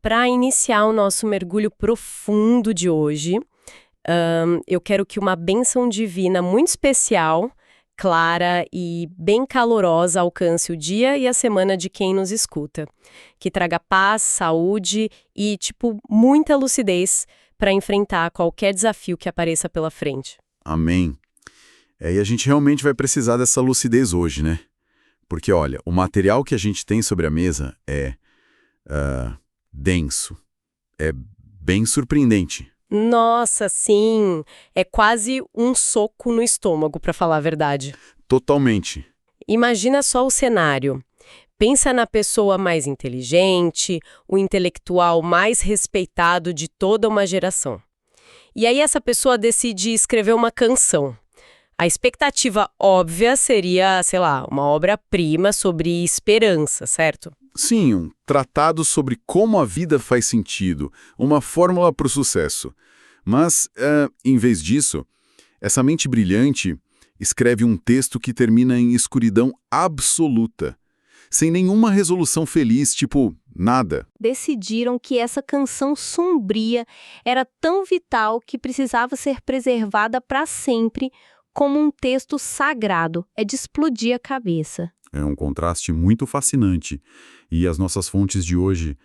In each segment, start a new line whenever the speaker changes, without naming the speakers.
para iniciar o nosso mergulho profundo de hoje, eu quero que uma bênção divina muito especial, clara e bem calorosa alcance o dia e a semana de quem nos escuta. Que traga paz, saúde e, muita lucidez para enfrentar qualquer desafio que apareça pela frente.
Amém. E a gente realmente vai precisar dessa lucidez hoje, né? Porque, olha, o material que a gente tem sobre a mesa é denso, é bem surpreendente.
Nossa, sim! É quase um soco no estômago, para falar a verdade.
Totalmente.
Imagina só o cenário. Pensa na pessoa mais inteligente, o intelectual mais respeitado de toda uma geração. E aí essa pessoa decide escrever uma canção. A expectativa óbvia seria, sei lá, uma obra-prima sobre esperança, certo?
Sim, um tratado sobre como a vida faz sentido, uma fórmula para o sucesso. Mas, em vez disso, essa mente brilhante escreve um texto que termina em escuridão absoluta, sem nenhuma resolução feliz, nada.
Decidiram que essa canção sombria era tão vital que precisava ser preservada para sempre como um texto sagrado. É de explodir a cabeça.
É um contraste muito fascinante. E as nossas fontes de hoje,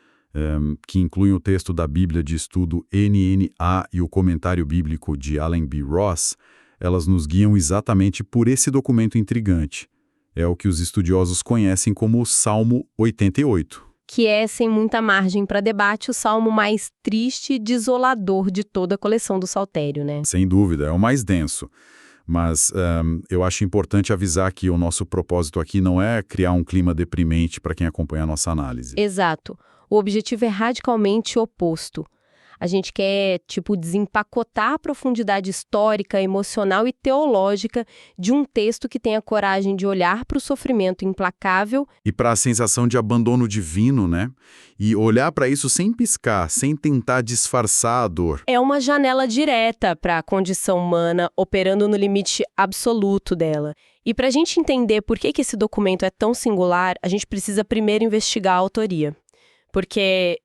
que incluem o texto da Bíblia de Estudo NNA e o comentário bíblico de Allen B. Ross, elas nos guiam exatamente por esse documento intrigante. É o que os estudiosos conhecem como o Salmo 88.
Que é, sem muita margem para debate, o salmo mais triste e desolador de toda a coleção do Saltério, né?
Sem dúvida, é o mais denso. Mas eu acho importante avisar que o nosso propósito aqui não é criar um clima deprimente para quem acompanha a nossa análise.
Exato. O objetivo é radicalmente oposto. A gente quer, desempacotar a profundidade histórica, emocional e teológica de um texto que tenha coragem de olhar para o sofrimento implacável
e para a sensação de abandono divino, né? E olhar para isso sem piscar, sem tentar disfarçar a dor.
É uma janela direta para a condição humana operando no limite absoluto dela. E para a gente entender por que esse documento é tão singular, a gente precisa primeiro investigar a autoria. Porque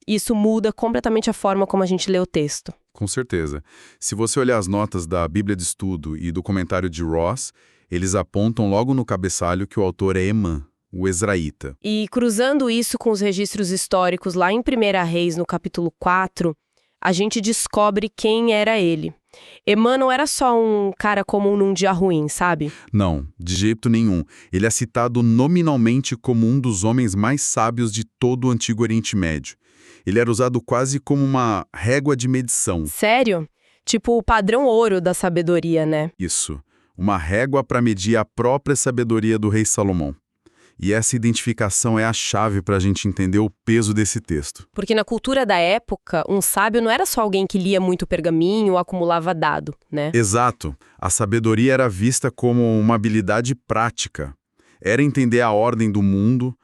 isso muda completamente a forma como a gente lê o texto.
Com certeza. Se você olhar as notas da Bíblia de Estudo e do comentário de Ross, eles apontam logo no cabeçalho que o autor é Emã, o Ezraíta.
E cruzando isso com os registros históricos lá em 1 Reis, no capítulo 4, a gente descobre quem era ele. Emã não era só um cara comum num dia ruim, sabe?
Não, de jeito nenhum. Ele é citado nominalmente como um dos homens mais sábios de todo o Antigo Oriente Médio. Ele era usado quase como uma régua de medição.
Sério? Tipo o padrão ouro da sabedoria, né?
Isso. Uma régua para medir a própria sabedoria do rei Salomão. E essa identificação é a chave para a gente entender o peso desse texto.
Porque na cultura da época, um sábio não era só alguém que lia muito pergaminho ou acumulava dado, né?
Exato. A sabedoria era vista como uma habilidade prática. Era entender a ordem do mundo,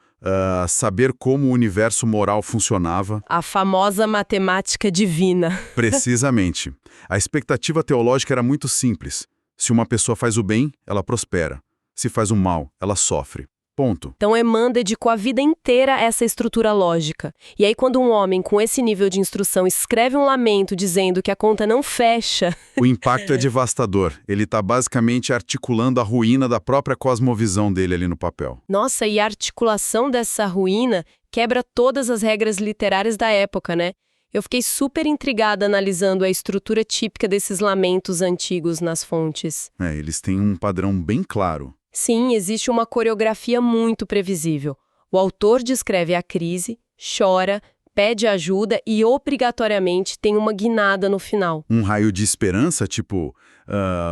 saber como o universo moral funcionava.
A famosa matemática divina.
Precisamente. A expectativa teológica era muito simples. Se uma pessoa faz o bem, ela prospera. Se faz o mal, ela sofre. Ponto.
Então Emã dedicou a vida inteira a essa estrutura lógica. E aí quando um homem com esse nível de instrução escreve um lamento dizendo que a conta não fecha...
O impacto é devastador. Ele está basicamente articulando a ruína da própria cosmovisão dele ali no papel.
Nossa, e a articulação dessa ruína quebra todas as regras literárias da época, né? Eu fiquei super intrigada analisando a estrutura típica desses lamentos antigos nas fontes.
Eles têm um padrão bem claro.
Sim, existe uma coreografia muito previsível. O autor descreve a crise, chora, pede ajuda e, obrigatoriamente, tem uma guinada no final.
Um raio de esperança,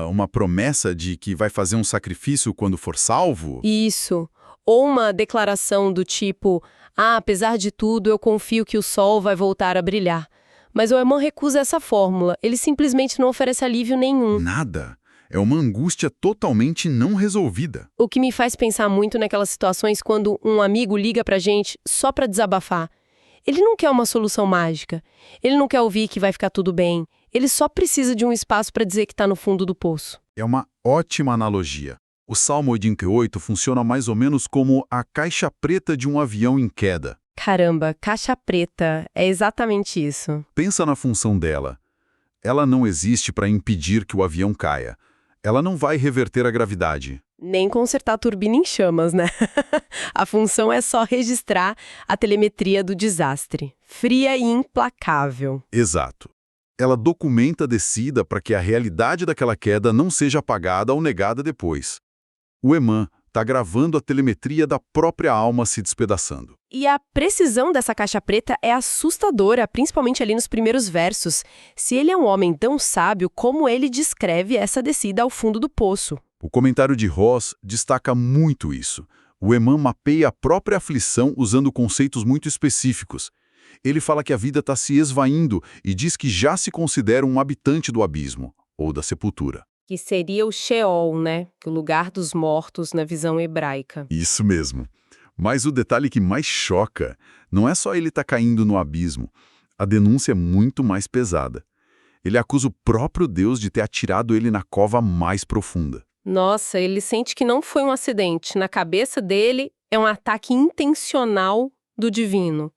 uma promessa de que vai fazer um sacrifício quando for salvo?
Isso. Ou uma declaração do tipo, apesar de tudo, eu confio que o sol vai voltar a brilhar. Mas o Emã recusa essa fórmula. Ele simplesmente não oferece alívio nenhum.
Nada. É uma angústia totalmente não resolvida.
O que me faz pensar muito naquelas situações quando um amigo liga pra gente só pra desabafar. Ele não quer uma solução mágica. Ele não quer ouvir que vai ficar tudo bem. Ele só precisa de um espaço pra dizer que tá no fundo do poço.
É uma ótima analogia. O Salmo 88 funciona mais ou menos como a caixa preta de um avião em queda.
Caramba, caixa preta, é exatamente isso.
Pensa na função dela. Ela não existe para impedir que o avião caia. Ela não vai reverter a gravidade.
Nem consertar a turbina em chamas, né? A função é só registrar a telemetria do desastre. Fria e implacável.
Exato. Ela documenta a descida para que a realidade daquela queda não seja apagada ou negada depois. O EMAN está gravando a telemetria da própria alma se despedaçando.
E a precisão dessa caixa preta é assustadora, principalmente ali nos primeiros versos. Se ele é um homem tão sábio, como ele descreve essa descida ao fundo do poço?
O comentário de Ross destaca muito isso. O EMAN mapeia a própria aflição usando conceitos muito específicos. Ele fala que a vida está se esvaindo e diz que já se considera um habitante do abismo, ou da sepultura.
Que seria o Sheol, né? O lugar dos mortos na visão hebraica.
Isso mesmo. Mas o detalhe que mais choca não é só ele estar caindo no abismo. A denúncia é muito mais pesada. Ele acusa o próprio Deus de ter atirado ele na cova mais profunda.
Nossa, ele sente que não foi um acidente. Na cabeça dele, é um ataque intencional do divino.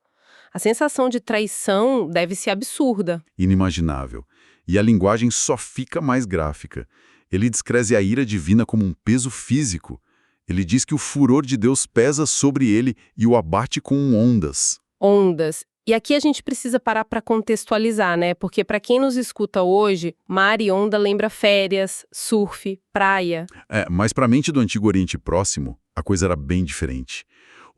A sensação de traição deve ser absurda.
Inimaginável. E a linguagem só fica mais gráfica. Ele descreve a ira divina como um peso físico. Ele diz que o furor de Deus pesa sobre ele e o abate com ondas.
Ondas. E aqui a gente precisa parar para contextualizar, né? Porque para quem nos escuta hoje, mar e onda lembra férias, surf, praia.
Mas para a mente do Antigo Oriente Próximo, a coisa era bem diferente.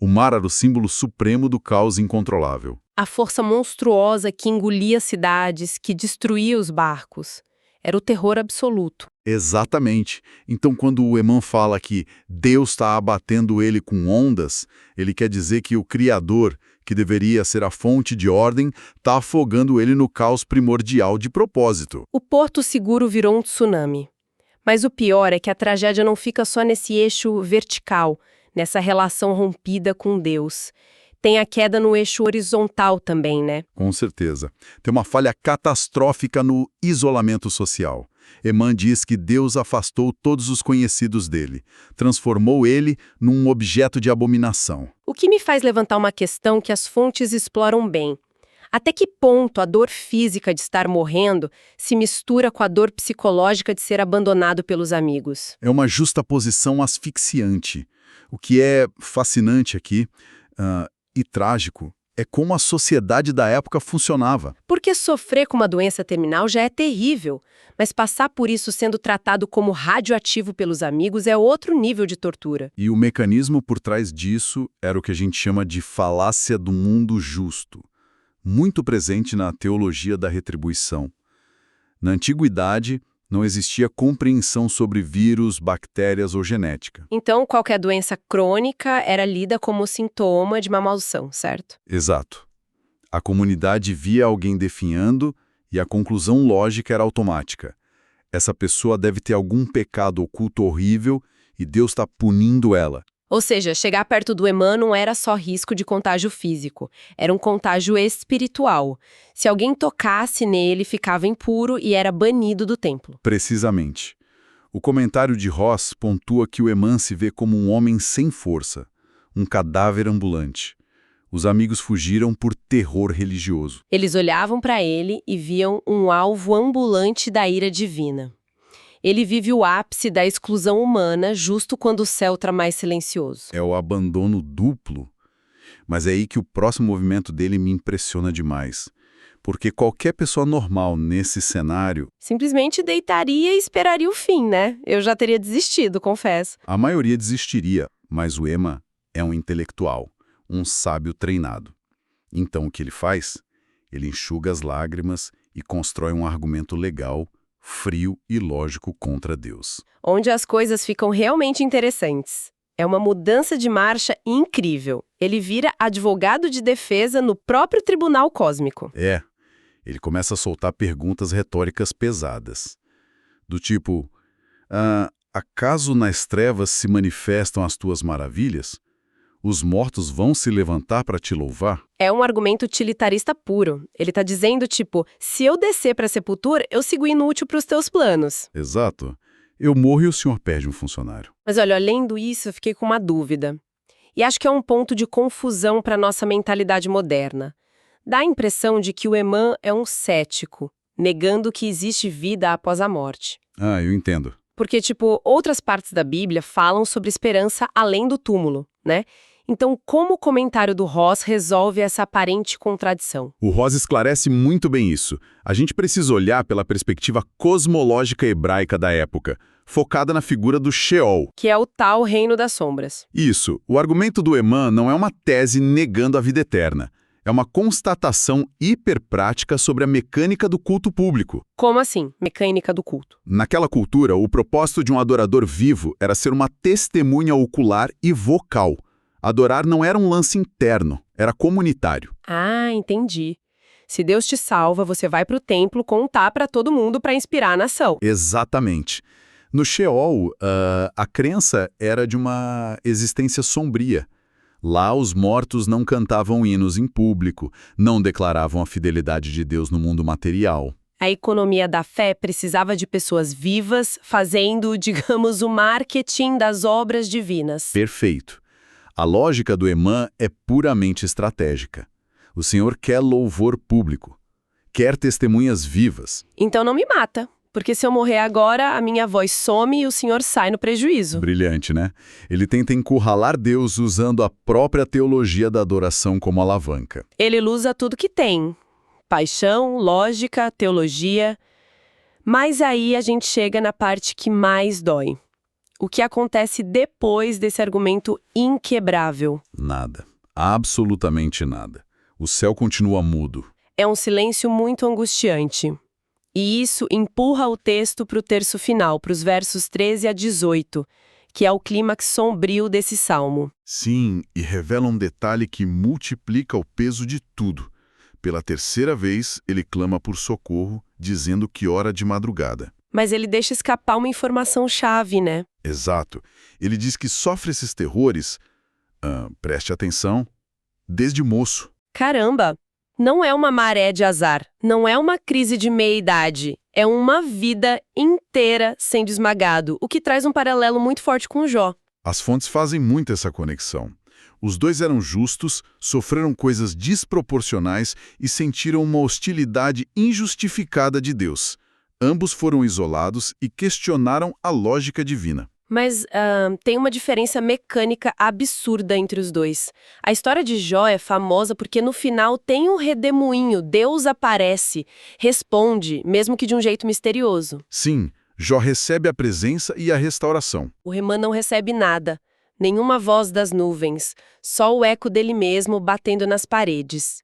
O mar era o símbolo supremo do caos incontrolável.
A força monstruosa que engolia cidades, que destruía os barcos. Era o terror absoluto.
Exatamente. Então, quando o EMAN fala que Deus está abatendo ele com ondas, ele quer dizer que o Criador, que deveria ser a fonte de ordem, está afogando ele no caos primordial de propósito.
O Porto Seguro virou um tsunami. Mas o pior é que a tragédia não fica só nesse eixo vertical, nessa relação rompida com Deus. Tem a queda no eixo horizontal também, né?
Com certeza. Tem uma falha catastrófica no isolamento social. EMAN diz que Deus afastou todos os conhecidos dele, transformou ele num objeto de abominação.
O que me faz levantar uma questão que as fontes exploram bem. Até que ponto a dor física de estar morrendo se mistura com a dor psicológica de ser abandonado pelos amigos?
É uma justaposição asfixiante. O que é fascinante aqui e trágico é como a sociedade da época funcionava.
Porque sofrer com uma doença terminal já é terrível, mas passar por isso sendo tratado como radioativo pelos amigos é outro nível de tortura.
E o mecanismo por trás disso era o que a gente chama de falácia do mundo justo, muito presente na teologia da retribuição. Na antiguidade, não existia compreensão sobre vírus, bactérias ou genética.
Então, qualquer doença crônica era lida como sintoma de uma maldição, certo?
Exato. A comunidade via alguém definhando e a conclusão lógica era automática. Essa pessoa deve ter algum pecado oculto horrível e Deus está punindo ela.
Ou seja, chegar perto do EMAN não era só risco de contágio físico, era um contágio espiritual. Se alguém tocasse nele, ficava impuro e era banido do templo.
Precisamente. O comentário de Ross pontua que o EMAN se vê como um homem sem força, um cadáver ambulante. Os amigos fugiram por terror religioso.
Eles olhavam para ele e viam um alvo ambulante da ira divina. Ele vive o ápice da exclusão humana justo quando o céu está mais silencioso.
É o abandono duplo. Mas é aí que o próximo movimento dele me impressiona demais. Porque qualquer pessoa normal nesse cenário...
simplesmente deitaria e esperaria o fim, né? Eu já teria desistido, confesso.
A maioria desistiria, mas o EMAN é um intelectual, um sábio treinado. Então o que ele faz? Ele enxuga as lágrimas e constrói um argumento legal, frio e lógico contra Deus.
Onde as coisas ficam realmente interessantes. É uma mudança de marcha incrível. Ele vira advogado de defesa no próprio tribunal cósmico.
Ele começa a soltar perguntas retóricas pesadas. Do tipo, acaso nas trevas se manifestam as tuas maravilhas? Os mortos vão se levantar para te louvar?
É um argumento utilitarista puro. Ele está dizendo, tipo, se eu descer para a sepultura, eu sigo inútil para os teus planos.
Exato. Eu morro e o senhor perde um funcionário.
Mas olha, além disso, eu fiquei com uma dúvida. E acho que é um ponto de confusão para nossa mentalidade moderna. Dá a impressão de que o Eman é um cético, negando que existe vida após a morte.
Ah, eu entendo.
Porque, outras partes da Bíblia falam sobre esperança além do túmulo, né? Então, como o comentário do Ross resolve essa aparente contradição?
O Ross esclarece muito bem isso. A gente precisa olhar pela perspectiva cosmológica hebraica da época, focada na figura do Sheol.
Que é o tal reino das sombras.
Isso, o argumento do Eman não é uma tese negando a vida eterna. É uma constatação hiperprática sobre a mecânica do culto público.
Como assim, mecânica do culto?
Naquela cultura, o propósito de um adorador vivo era ser uma testemunha ocular e vocal. Adorar não era um lance interno, era comunitário.
Ah, entendi. Se Deus te salva, você vai para o templo contar para todo mundo para inspirar a nação.
Exatamente. No Sheol, a crença era de uma existência sombria. Lá, os mortos não cantavam hinos em público, não declaravam a fidelidade de Deus no mundo material.
A economia da fé precisava de pessoas vivas, fazendo, digamos, o marketing das obras divinas.
Perfeito. A lógica do Eman é puramente estratégica. O Senhor quer louvor público, quer testemunhas vivas.
Então não me mata, porque se eu morrer agora, a minha voz some e o Senhor sai no prejuízo.
Brilhante, né? Ele tenta encurralar Deus usando a própria teologia da adoração como alavanca.
Ele usa tudo que tem. Paixão, lógica, teologia. Mas aí a gente chega na parte que mais dói. O que acontece depois desse argumento inquebrável?
Nada. Absolutamente nada. O céu continua mudo.
É um silêncio muito angustiante. E isso empurra o texto para o terço final, para os versos 13 a 18, que é o clímax sombrio desse salmo.
Sim, e revela um detalhe que multiplica o peso de tudo. Pela terceira vez, ele clama por socorro, dizendo que ora de madrugada.
Mas ele deixa escapar uma informação-chave, né?
Exato. Ele diz que sofre esses terrores, preste atenção, desde moço.
Caramba! Não é uma maré de azar, não é uma crise de meia-idade, é uma vida inteira sendo esmagado, o que traz um paralelo muito forte com Jó.
As fontes fazem muito essa conexão. Os dois eram justos, sofreram coisas desproporcionais e sentiram uma hostilidade injustificada de Deus. Ambos foram isolados e questionaram a lógica divina.
Mas tem uma diferença mecânica absurda entre os dois. A história de Jó é famosa porque no final tem um redemoinho, Deus aparece, responde, mesmo que de um jeito misterioso.
Sim, Jó recebe a presença e a restauração.
O Eman não recebe nada, nenhuma voz das nuvens, só o eco dele mesmo batendo nas paredes.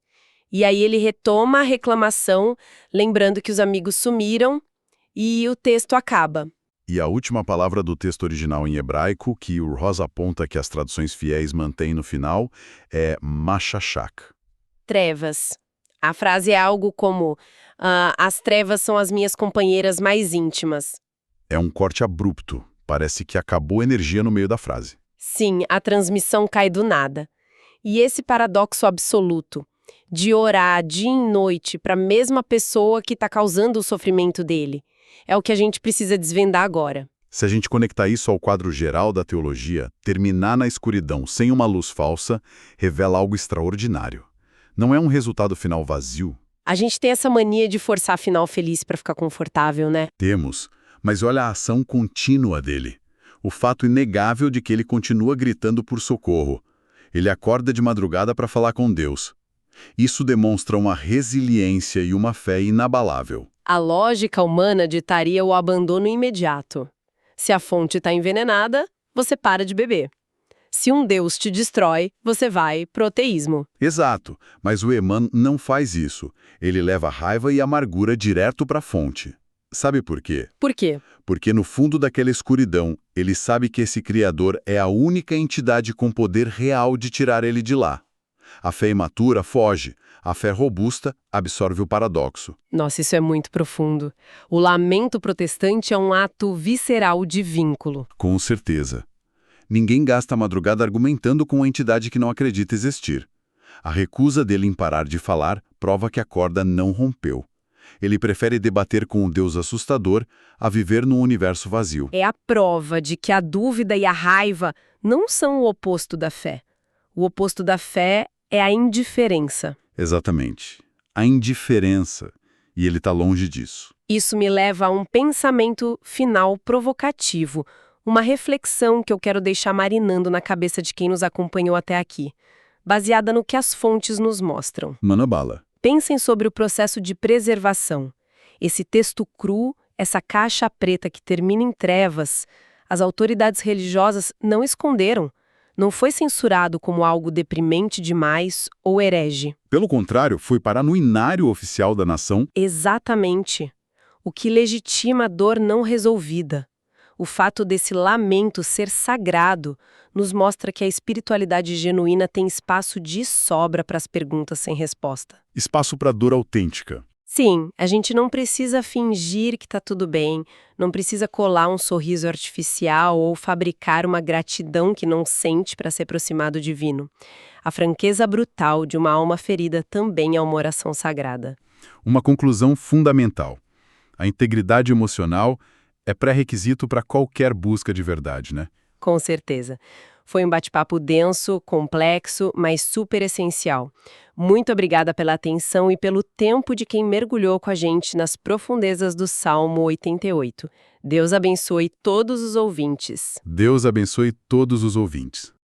E aí ele retoma a reclamação, lembrando que os amigos sumiram, e o texto acaba.
E a última palavra do texto original em hebraico, que o Ross aponta que as traduções fiéis mantêm no final, é machachak.
Trevas. A frase é algo como, as trevas são as minhas companheiras mais íntimas.
É um corte abrupto, parece que acabou a energia no meio da frase.
Sim, a transmissão cai do nada. E esse paradoxo absoluto, de orar dia e noite para a mesma pessoa que está causando o sofrimento dele, é o que a gente precisa desvendar agora.
Se a gente conectar isso ao quadro geral da teologia, terminar na escuridão sem uma luz falsa revela algo extraordinário. Não é um resultado final vazio.
A gente tem essa mania de forçar final feliz para ficar confortável, né?
Temos, mas olha a ação contínua dele. O fato inegável de que ele continua gritando por socorro. Ele acorda de madrugada para falar com Deus. Isso demonstra uma resiliência e uma fé inabalável.
A lógica humana ditaria o abandono imediato. Se a fonte está envenenada, você para de beber. Se um Deus te destrói, você vai pro ateísmo.
Exato, mas o Eman não faz isso. Ele leva a raiva e a amargura direto para a fonte. Sabe por quê?
Por quê?
Porque no fundo daquela escuridão, ele sabe que esse Criador é a única entidade com poder real de tirar ele de lá. A fé imatura foge, a fé robusta absorve o paradoxo.
Nossa, isso é muito profundo. O lamento protestante é um ato visceral de vínculo.
Com certeza. Ninguém gasta a madrugada argumentando com uma entidade que não acredita existir. A recusa dele em parar de falar prova que a corda não rompeu. Ele prefere debater com um Deus assustador a viver num universo vazio.
É a prova de que a dúvida e a raiva não são o oposto da fé. O oposto da fé é a indiferença.
Exatamente. A indiferença. E ele está longe disso.
Isso me leva a um pensamento final provocativo, uma reflexão que eu quero deixar marinando na cabeça de quem nos acompanhou até aqui, baseada no que as fontes nos mostram.
Manda bala.
Pensem sobre o processo de preservação. Esse texto cru, essa caixa preta que termina em trevas, as autoridades religiosas não esconderam. Não foi censurado como algo deprimente demais ou herege.
Pelo contrário, foi parar no inário oficial da nação.
Exatamente. O que legitima a dor não resolvida. O fato desse lamento ser sagrado nos mostra que a espiritualidade genuína tem espaço de sobra para as perguntas sem resposta.
Espaço para dor autêntica.
Sim, a gente não precisa fingir que está tudo bem, não precisa colar um sorriso artificial ou fabricar uma gratidão que não sente para se aproximar do divino. A franqueza brutal de uma alma ferida também é uma oração sagrada.
Uma conclusão fundamental. A integridade emocional é pré-requisito para qualquer busca de verdade, né?
Com certeza. Foi um bate-papo denso, complexo, mas super essencial. Muito obrigada pela atenção e pelo tempo de quem mergulhou com a gente nas profundezas do Salmo 88. Deus abençoe todos os ouvintes.
Deus abençoe todos os ouvintes.